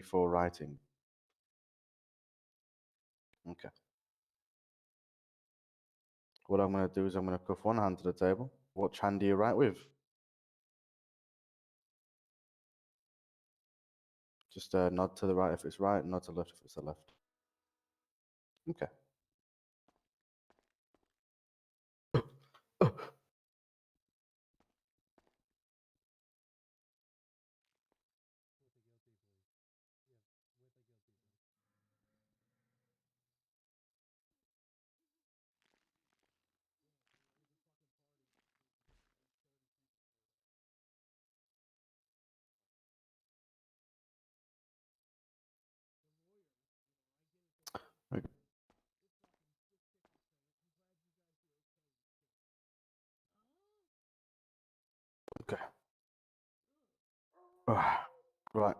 for writing. Okay. What I'm going to do is I'm going to cuff one hand to the table. Which hand do you write with? Just nod to the right if it's right, nod to the left if it's the left. Okay. Okay. Right.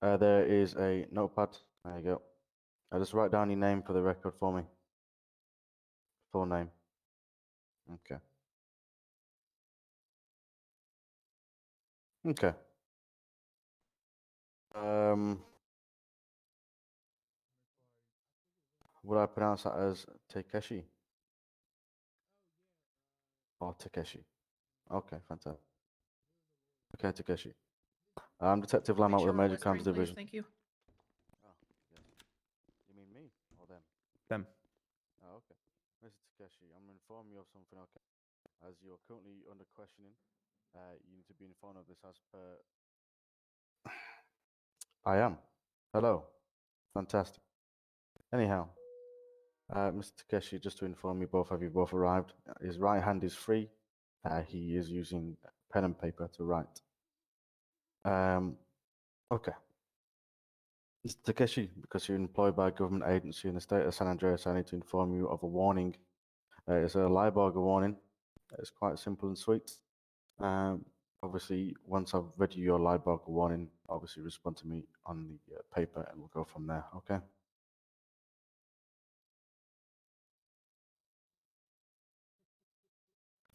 There is a notepad. There you go. Just write down your name for the record for me. Full name. Okay. Okay. Would I pronounce that as Takeshi? Or Takeshi? Okay, fantastic. Okay, Takeshi. I'm Detective Lamont with the Major Crimes Division. Thank you. Oh, yes. You mean me or them? Them. Oh, okay. Mr. Takeshi, I'm going to inform you of something, okay? As you're currently under questioning, you need to be informed of this as per... I am. Hello. Fantastic. Anyhow, Mr. Takeshi, just to inform you both, have you both arrived? His right hand is free. He is using pen and paper to write. Okay. Mr. Takeshi, because you're employed by a government agency in the state of San Andreas, I need to inform you of a warning. It's a Liburger warning. It's quite simple and sweet. Obviously, once I've read you your Liburger warning, obviously respond to me on the paper and we'll go from there, okay?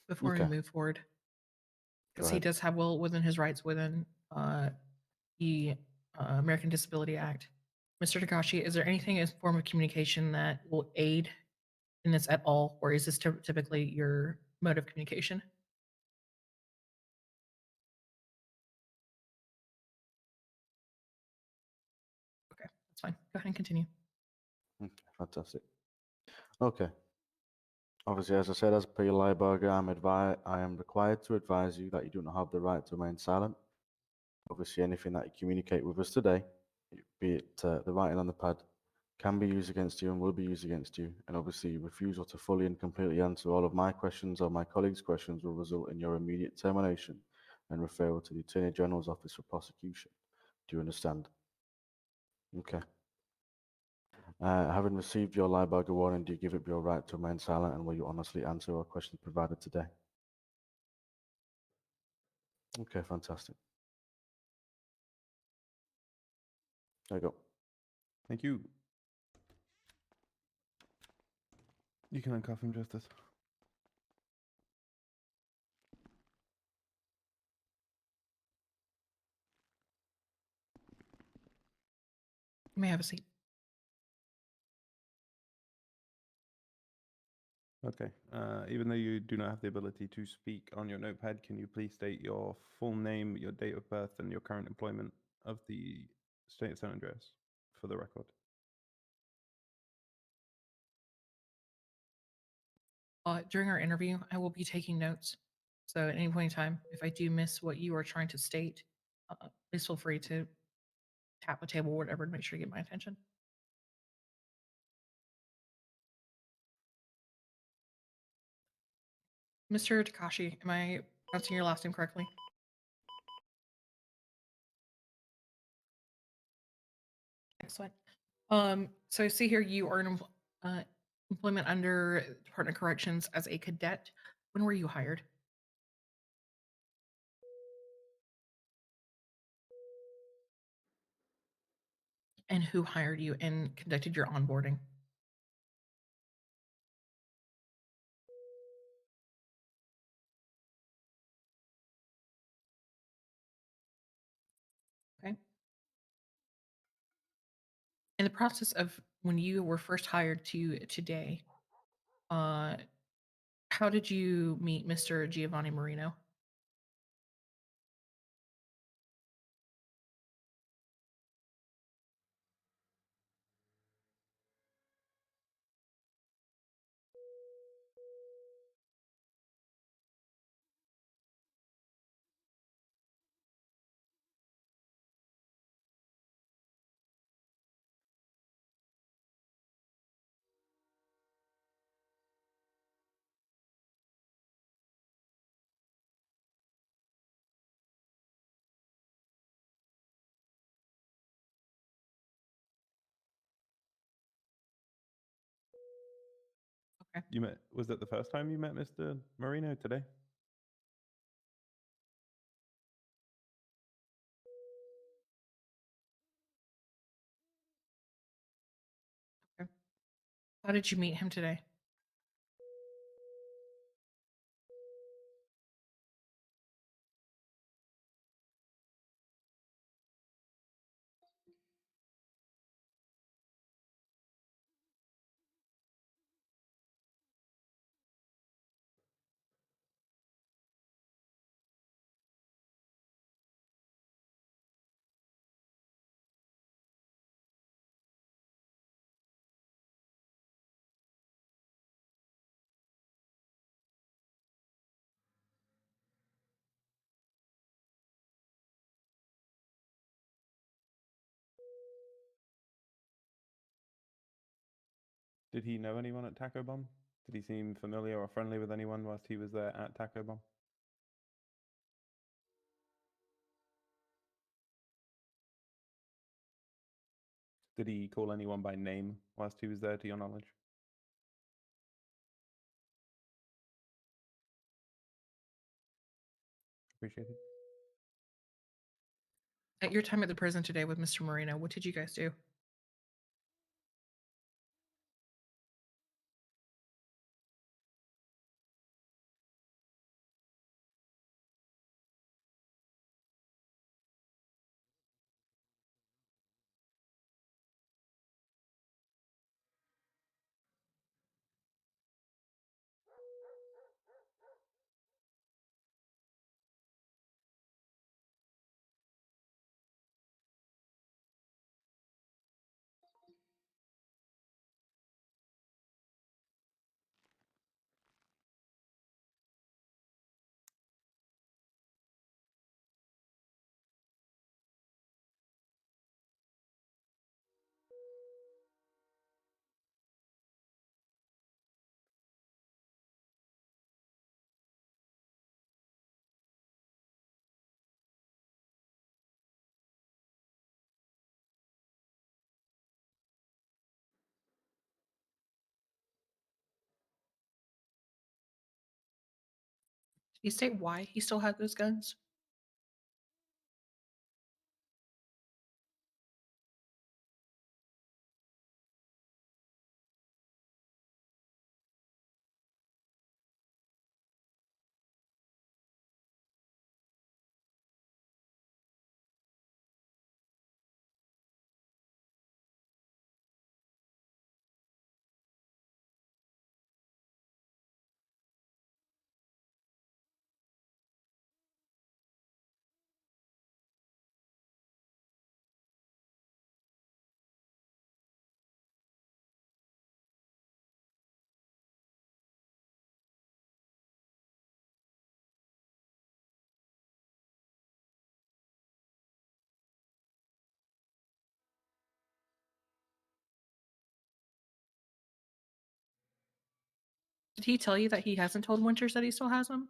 Before we move forward, because he does have will within his rights within the American Disability Act. Mr. Takashi, is there anything as form of communication that will aid in this at all, or is this typically your mode of communication? Okay, that's fine. Go ahead and continue. Okay, fantastic. Okay. Obviously, as I said, as per your Liburger, I am required to advise you that you do not have the right to remain silent. Obviously, anything that you communicate with us today, be it the writing on the pad, can be used against you and will be used against you. And obviously, refusal to fully and completely answer all of my questions or my colleagues' questions will result in your immediate termination and referral to the Attorney General's Office for prosecution. Do you understand? Okay. Having received your Liburger warning, do you give up your right to remain silent and will you honestly answer all questions provided today? Okay, fantastic. There you go. Thank you. You can uncuff him, Justice. You may have a seat. Okay. Even though you do not have the ability to speak on your notepad, can you please state your full name, your date of birth, and your current employment of the state of San Andreas for the record? During our interview, I will be taking notes. So at any point in time, if I do miss what you are trying to state, please feel free to tap the table or whatever to make sure you get my attention. Mr. Takashi, am I pronouncing your last name correctly? Excellent. So I see here you are in employment under Department of Corrections as a cadet. When were you hired? And who hired you and conducted your onboarding? Okay. In the process of when you were first hired to today, uh, how did you meet Mr. Giovanni Marino? Okay. You met? Was that the first time you met Mr. Marino today? Okay. How did you meet him today? Did he know anyone at Taco Bomb? Did he seem familiar or friendly with anyone whilst he was there at Taco Bomb? Did he call anyone by name whilst he was there, to your knowledge? Appreciate it. At your time at the prison today with Mr. Marino, what did you guys do? Did he say why he still had those guns? Did he tell you that he hasn't told Winters that he still has them?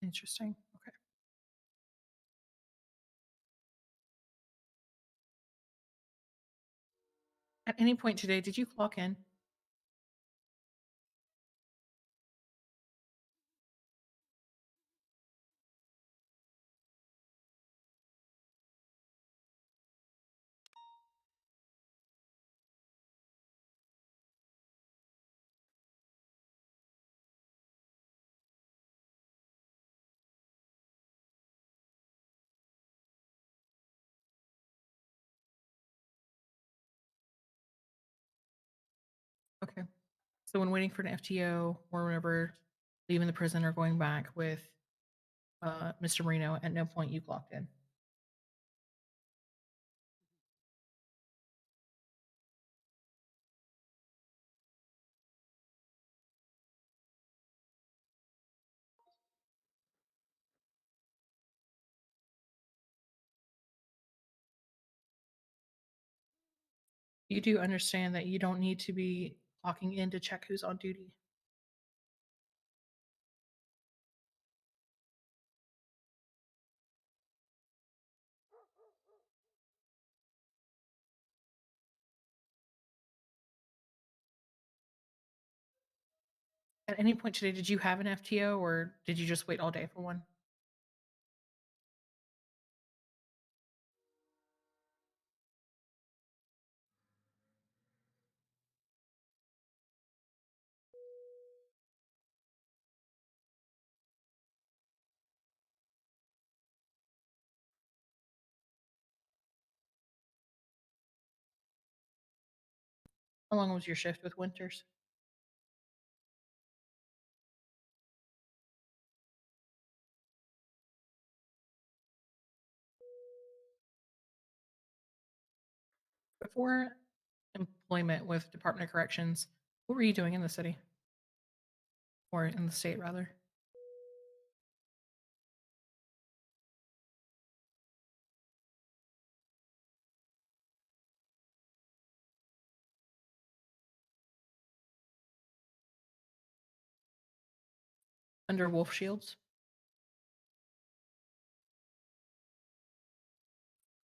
Interesting. Okay. At any point today, did you clock in? Okay. So when waiting for an FTO or whenever leaving the prison or going back with Mr. Marino, at no point you clocked in. You do understand that you don't need to be clocking in to check who's on duty. At any point today, did you have an FTO or did you just wait all day for one? How long was your shift with Winters? Before employment with Department of Corrections, what were you doing in the city? Or in the state, rather? Under Wolf Shields?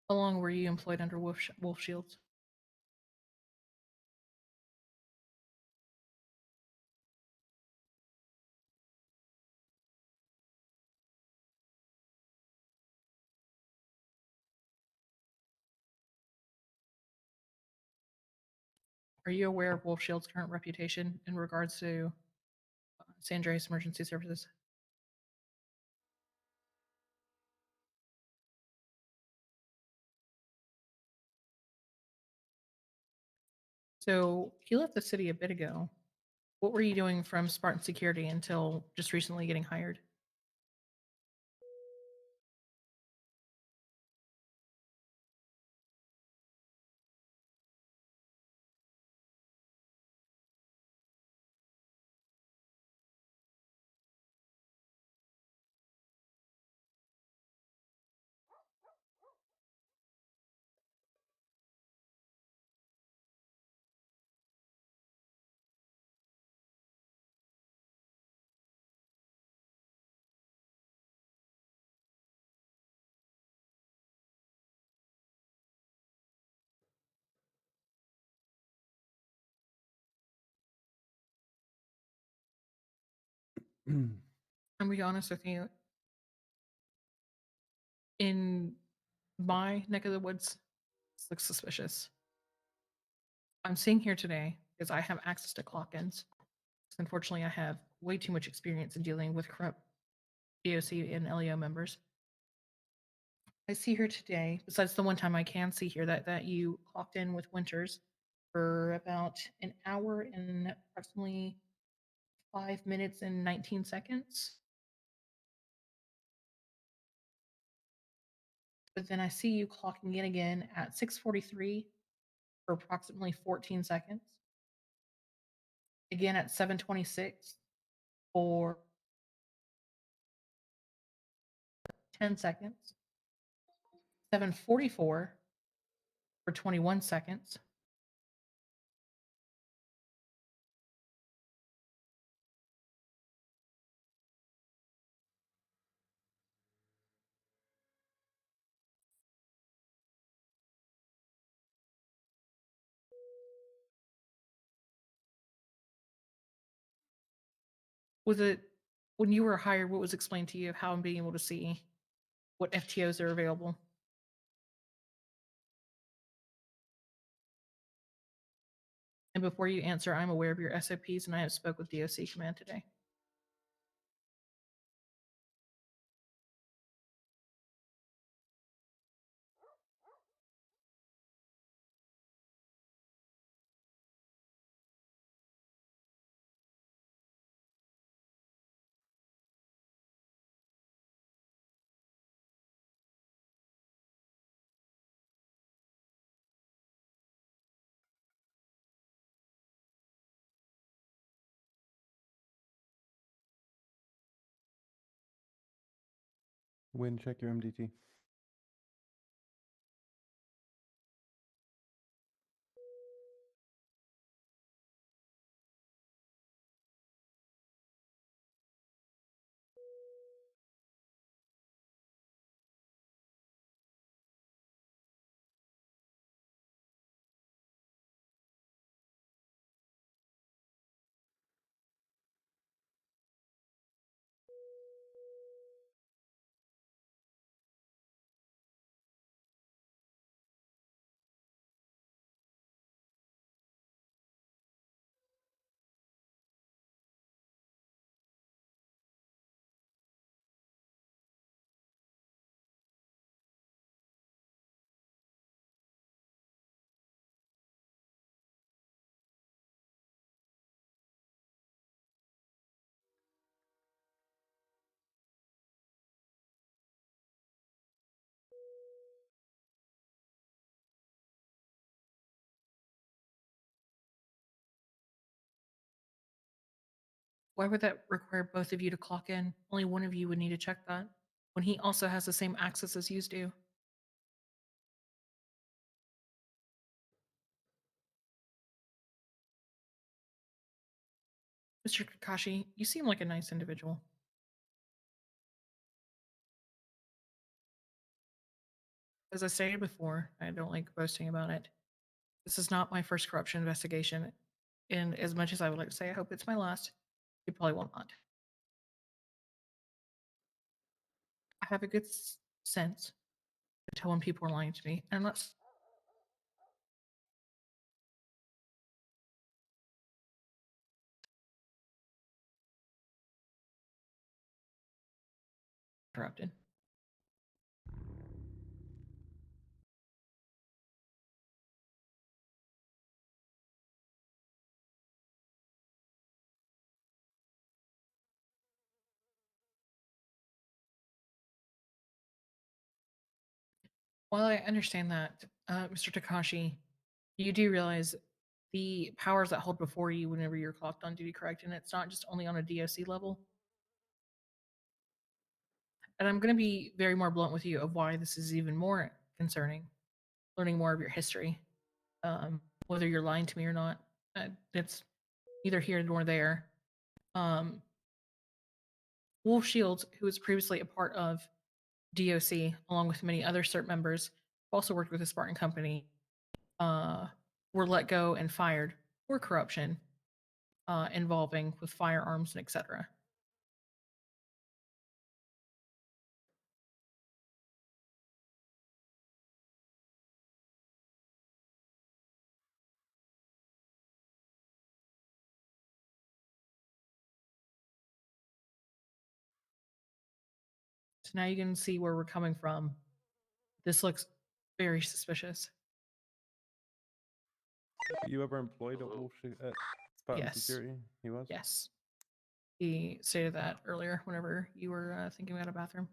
How long were you employed under Wolf Shields? Are you aware of Wolf Shield's current reputation in regards to San Andreas Emergency Services? So he left the city a bit ago. What were you doing from Spartan Security until just recently getting hired? I'm be honest with you. In my neck of the woods, this looks suspicious. I'm seeing here today because I have access to clock-ins. Unfortunately, I have way too much experience in dealing with corrupt DOC and LEO members. I see here today, besides the one time I can see here that you clocked in with Winters for about an hour and approximately 5 minutes and 19 seconds. But then I see you clocking in again at 6:43 for approximately 14 seconds. Again at 7:26 for 10 seconds. 7:44 for 21 seconds. Was it when you were hired? What was explained to you of how I'm being able to see what FTOs are available? And before you answer, I'm aware of your SOPs and I have spoke with DOC Command today. Win, check your MDT. Why would that require both of you to clock in? Only one of you would need to check that when he also has the same access as you do. Mr. Kakashi, you seem like a nice individual. As I stated before, I don't like boasting about it. This is not my first corruption investigation, and as much as I would like to say I hope it's my last, it probably will not. I have a good sense to tell when people are lying to me, and let's interrupted. While I understand that, Mr. Takashi, you do realize the powers that hold before you whenever you're clocked on duty, correct? And it's not just only on a DOC level. And I'm going to be very more blunt with you of why this is even more concerning. Learning more of your history, whether you're lying to me or not, it's neither here nor there. Wolf Shields, who was previously a part of DOC, along with many other CERT members, who also worked with the Spartan Company, were let go and fired for corruption involving with firearms and etc. So now you can see where we're coming from. This looks very suspicious. Were you ever employed at at Spartan Yes. Security? He was? Yes. He stated that earlier whenever you were thinking about a bathroom.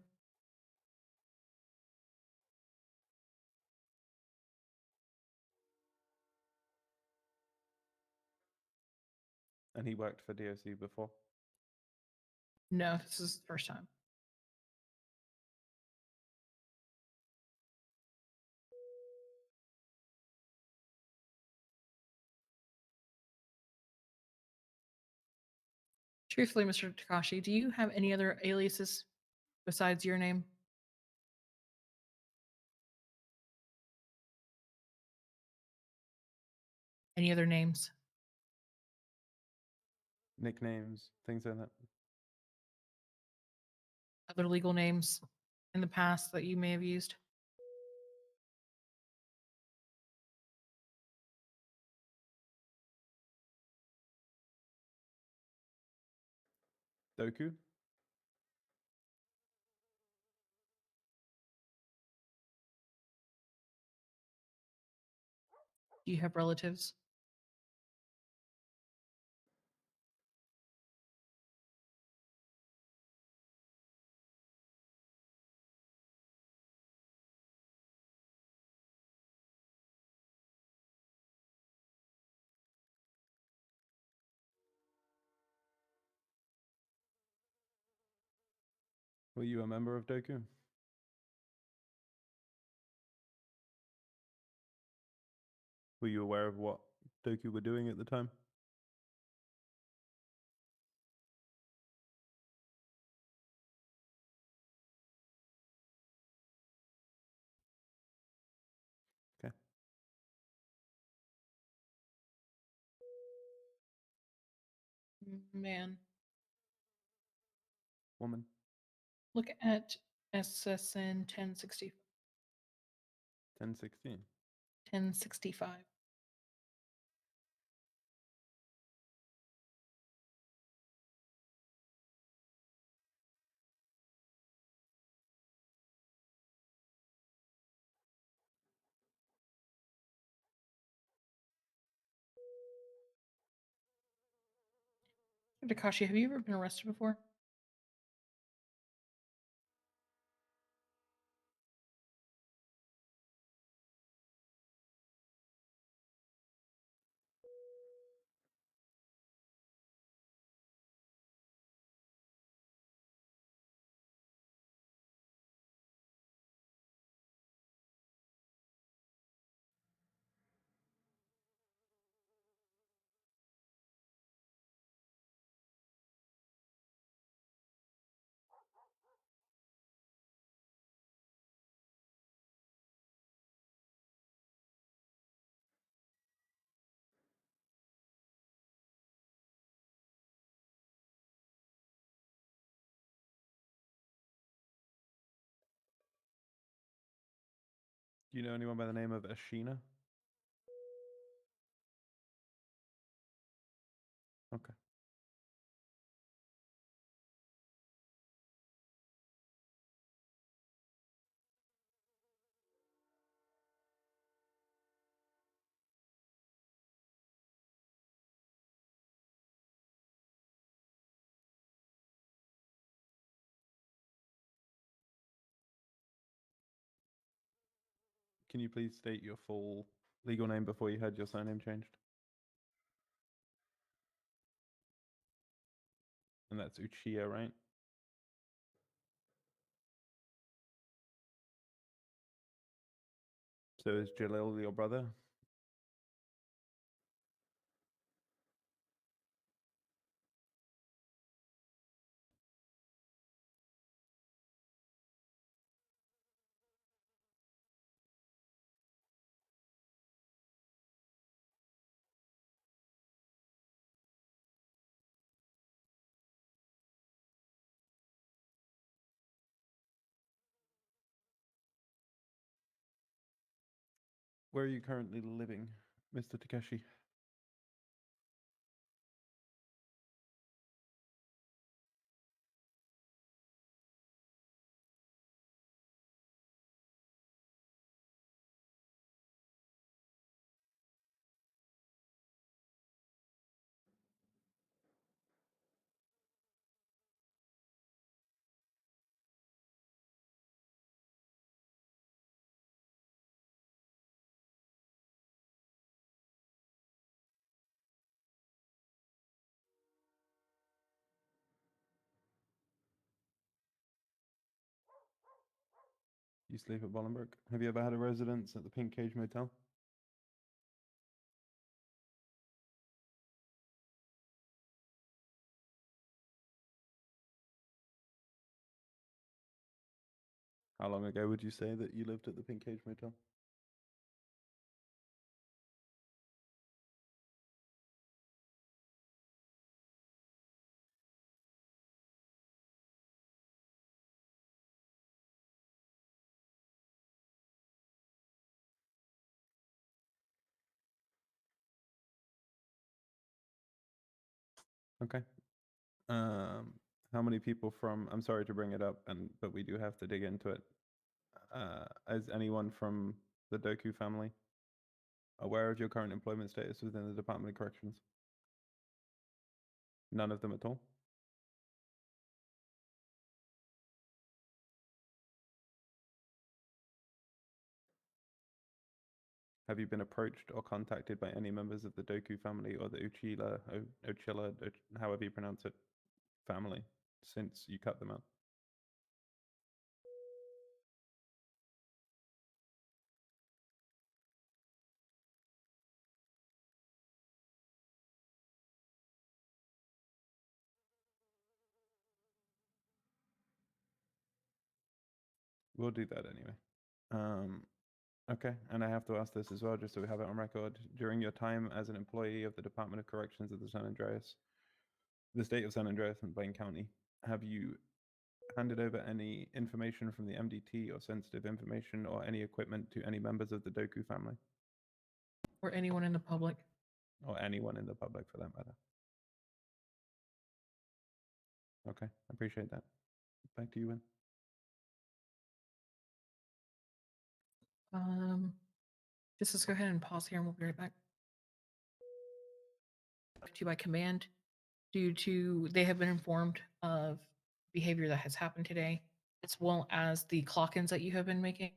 And he worked for DOC before? No, this is the first time. Truthfully, Mr. Takashi, do you have any other aliases besides your name? Any other names? Nicknames, things like that? other legal names in the past that you may have used? Doku? Do you have relatives? Were you a member of Doku? Were you aware of what Doku were doing at the time? Okay. Man, Woman? look at SSN 1060, 1016. 1065. Takashi, have you ever been arrested before? Do you know anyone by the name of Ashina? Okay. Can you please state your full legal name before you had your surname changed? And that's Uchiha, right? So is Jalil your brother? Where are you currently living, Mr. Takeshi? You sleep at Bollenberg. Have you ever had a residence at the Pink Cage Motel? How long ago would you say that you lived at the Pink Cage Motel? Okay. How many people from? I'm sorry to bring it up, but we do have to dig into it. Is anyone from the Doku family aware of your current employment status within the Department of Corrections? None of them at all? Have you been approached or contacted by any members of the Doku family or the Uchilla, however you pronounce it, family since you cut them out? We'll do that anyway. Okay, and I have to ask this as well, just so we have it on record. During your time as an employee of the Department of Corrections of the state of San Andreas and Blaine County, have you handed over any information from the MDT or sensitive information or any equipment to any members of the Doku family Or anyone in the public. or anyone in the public for that matter? Okay, I appreciate that. Back to you, Win. Just let's go ahead and pause here and we'll be right back. To by command, due to they have been informed of behavior that has happened today, as well as the clock-ins that you have been making.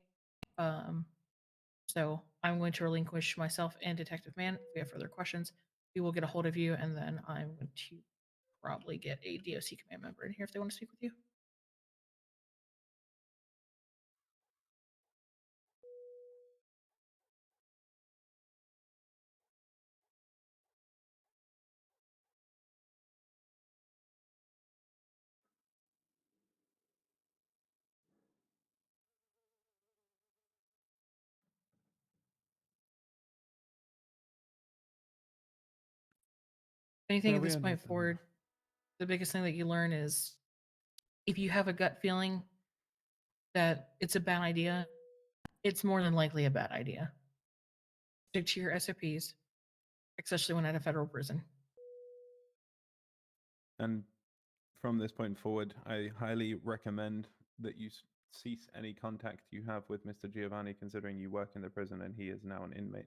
So I'm going to relinquish myself and Detective Man. If we have further questions, we will get a hold of you, and then I'm going to probably get a DOC command member in here if they want to speak with you. Anything Yeah, at we this point understand that. forward, the biggest thing that you learn is if you have a gut feeling that it's a bad idea, it's more than likely a bad idea. Stick to your SOPs, especially when at a federal prison. And from this point forward, I highly recommend that you cease any contact you have with Mr. Giovanni, considering you work in the prison and he is now an inmate.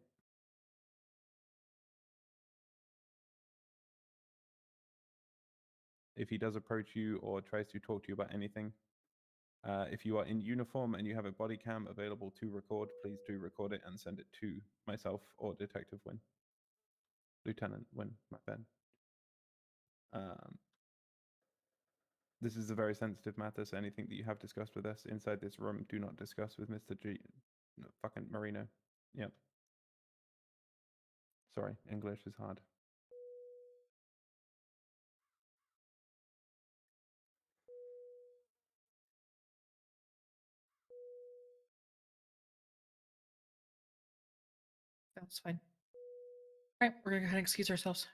If he does approach you or tries to talk to you about anything, if you are in uniform and you have a body cam available to record, please do record it and send it to myself or Detective Wynn. Lieutenant Wynn, my bad. This is a very sensitive matter, so anything that you have discussed with us inside this room, do not discuss with Mr. Fucking Marino. Yep. Sorry, English is hard. That's fine. All right, we're going to go ahead and excuse ourselves.